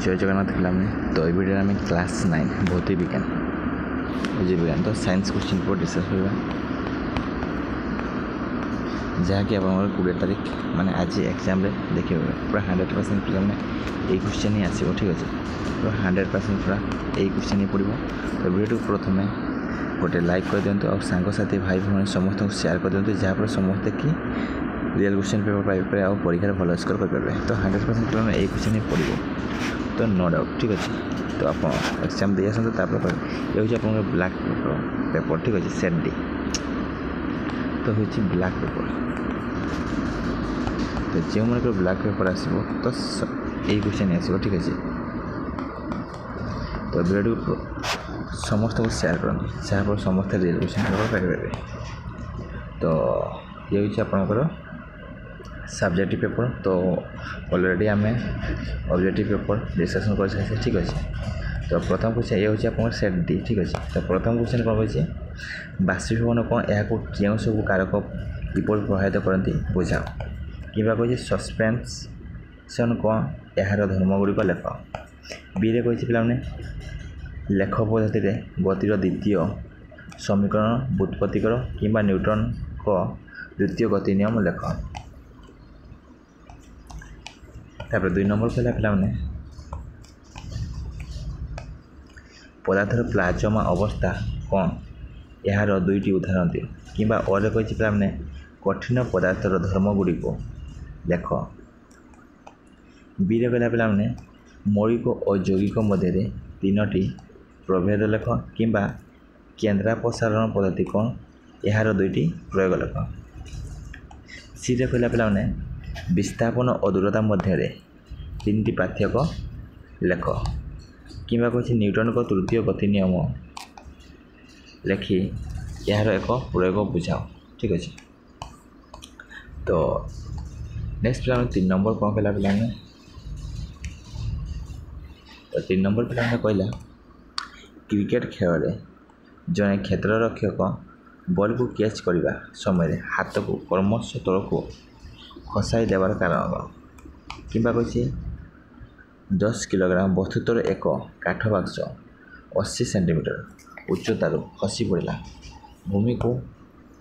जय जगन्नाथ पिलाने तो ये वीडियो में क्लास 9 भौतिक विज्ञान जीवविज्ञान तो साइंस क्वेश्चन पर डिस्कस करवा जहाँकि आप 20 तारीख माने आज एग्जाम देखिए पूरा 100% पिलाने ये क्वेश्चन ही आसो ठीक अच्छे पूरा 100% पूरा यही क्वेश्चन ही पड़ो तो वीडियो प्रथम गोटे लाइक कर दिंतु और सांगसाथी भाई भाई समस्त को शेयर कर दिंतु जहाँपर समस्ते कि रियल क्वेश्चन पेपर पाइपर आ परीक्षार भल स्कोर करेंगे तो 100% पिलाने यही क्वेश्चन ही पड़ो तो नो डाउट ठीक अच्छे तो आप एग्जाम दे आसते ये हूँ आप ब्लैक पेपर ठीक अच्छे सेट डी तो हूँ ब्लैक पेपर तो जो मन ब्लैक पेपर आसो तो यही क्वेश्चन आसो ठीक अच्छे तो वीडियो समस्त को शेयर करते जहाँ पर समस्त रियल क्वेश्चन पेपर पाइबे तो ये हूँ आपंकर सब्जेक्टिव पेपर तो ऑलरेडी आम ऑब्जेक्टिव पेपर डिस्कसन कर सारी ठीक अच्छे तो प्रथम क्वेश्चन ये हूँ आप सेट डी ठीक अच्छे तो प्रथम क्वेश्चन कौन होती बाष्पीभवन कौन यहाँ क्यों सब कारक किपर प्रभावित करती बुझाओ कि कही सस्पेंशन कौन यार धर्मगुड़िक लेख बी रे कही पे लेख पद्धति गतिर द्वितीय समीकरण व्युत्पत्तिकर कि न्यूटन को द्वितीय गति नियम लेख तापर 2 नंबर कहला पे पदार्थर प्लाज्मा अवस्था कौन यार दुईटी उदाहरण दियो कि और कही पे कठिन पदार्थर धर्मगुड़िक लेख बी रे कहला पे मौलिक और यौगिक मध्य 3टी प्रभेद लेख कि केन्द्रापसारण पद्धति कौन यार 2टी प्रयोग लेख सी रे कहला पे विस्थापन और दूरता मध्य 3टी पार्थक्य लेख कि कही न्यूटन को तृतीय गति नियम लेखि यार एक प्रयोग बुझाओ ठीक अच्छे तो नेक्स्ट पे 3 नंबर कौन कहला पे तो 3 नंबर पे कहला क्रिकेट खेल जड़े क्षेत्ररक्षक बॉल को कैच करने समय हाथ को क्रमश तल को खसाई देवार कारण कि कही 10 किलोग्राम वस्तुतर एक काठ बाक्स 80 सेंटीमीटर उच्चतार खसी पड़ा भूमि को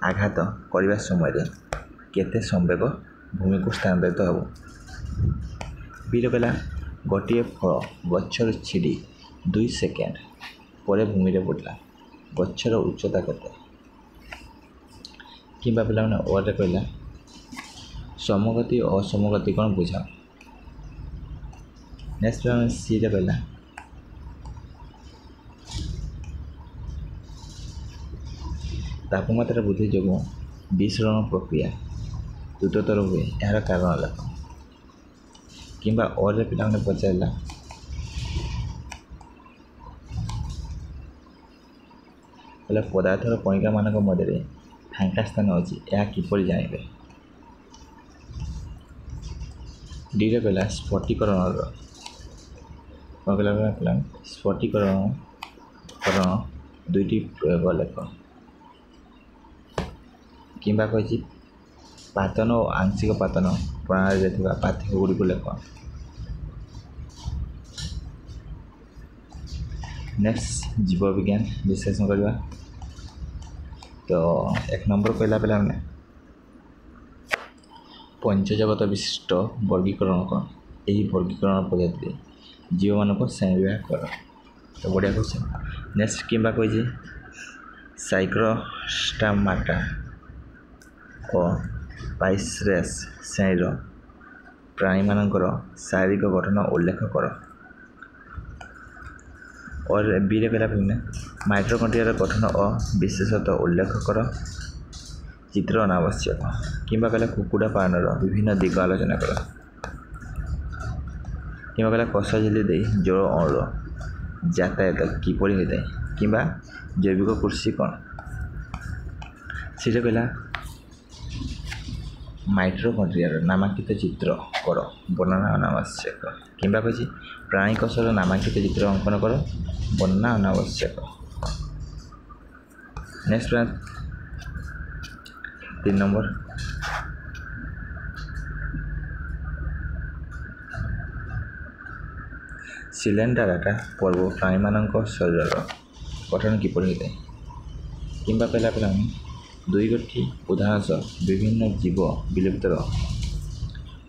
आघात करने समय केते संवेग भूमि को स्थानांतरित हो बीर कहला गोटे फल गचर छिड़ी 2 सेकेंड पर भूमि में पड़ा गचर उच्चता केते कि पे और कहला समगति और असमगति कौन बुझाओ नेक्स्ट पे सी रे कहला तापमात्रा वृद्धि जो विसरण प्रक्रिया द्रुततर हुए यार कारण लेख कि और पे पचारा पदार्थर कणिका मान मध्य फांका स्थान अच्छी यह किपर जाने डी रे कहला स्फटिकरण कौन कहला स्फटिकरण 2टी प्रयोग लेख कि कही पातन और आंशिक पातन प्रणाली पार्थक्य गुड़िक लेख नेक्स्ट जीव विज्ञान विश्लेषण करवा तो 1 नंबर कहला पे पंचजगत विशिष्ट वर्गीकरण कौन यही वर्गीकरण पद्धति जीव मान को श्रेणी विभाग कर तो बढ़िया क्वेश्चन नेक्स्ट कि कही साइक्रोस्टामाटा और पाइसरेस श्रेणी प्राणी मानकर शारीरिक गठन उल्लेख कर और बी रे कहला माइट्रोकंड्रियार गठन और विशेषता उल्लेख कर चित्र अनावश्यक कि कुकुड़ा पालनर विभिन्न दिग आलोचना कर कि कष झिली दे जल अणुर यातायात किपर होता है कि जैविक कृषि कौन सी कहला माइट्रोकंड्रियार नामांकित चित्र कर वर्णना अनावश्यक कि कही प्राणी कोशर नामांकित चित्र अंकन कर वर्णना अनावश्यक नेक्स्ट 3 नंबर ସିଲିଣ୍ଡର ଡାଟା ପର୍ବ ପ୍ରାଣୀମାନଙ୍କ ଶରୀରର ଗଠନ କିପରି ହୋଇଥାଏ କିମ୍ବା କହିଲା ପିଲାମାନେ 2ଟି ଉଦାହରଣ ସହ ବିଭିନ୍ନ ଜୀବ ବିଲୁପ୍ତର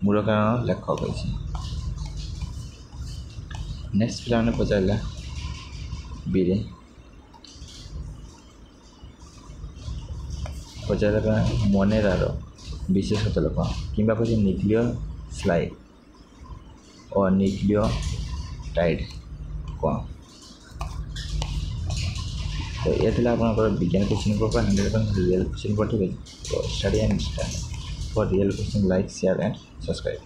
ମୂଳ କାରଣ ଲେଖ କହିଛି। ନେକ୍ସଟ ପିଲାମାନେ ପଚାରିଲା ବିରେ ପଚାରିଲା ମନେରାର ବିଶେଷତ୍ୱ ଲେଖ କିମ୍ବା କହିଛି ନ୍ୟୁକ୍ଲିୟ ସ୍ଲାଇଡ୍ ଓ ନ୍ୟୁକ୍ଲିଓଟାଇଡ୍ କ'ଣ। तो ये थिला आपनकर विज्ञान question paper 100% real question paper. ठीक है, तो study and for real question like share and subscribe.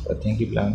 तो थैंक यू प्लान।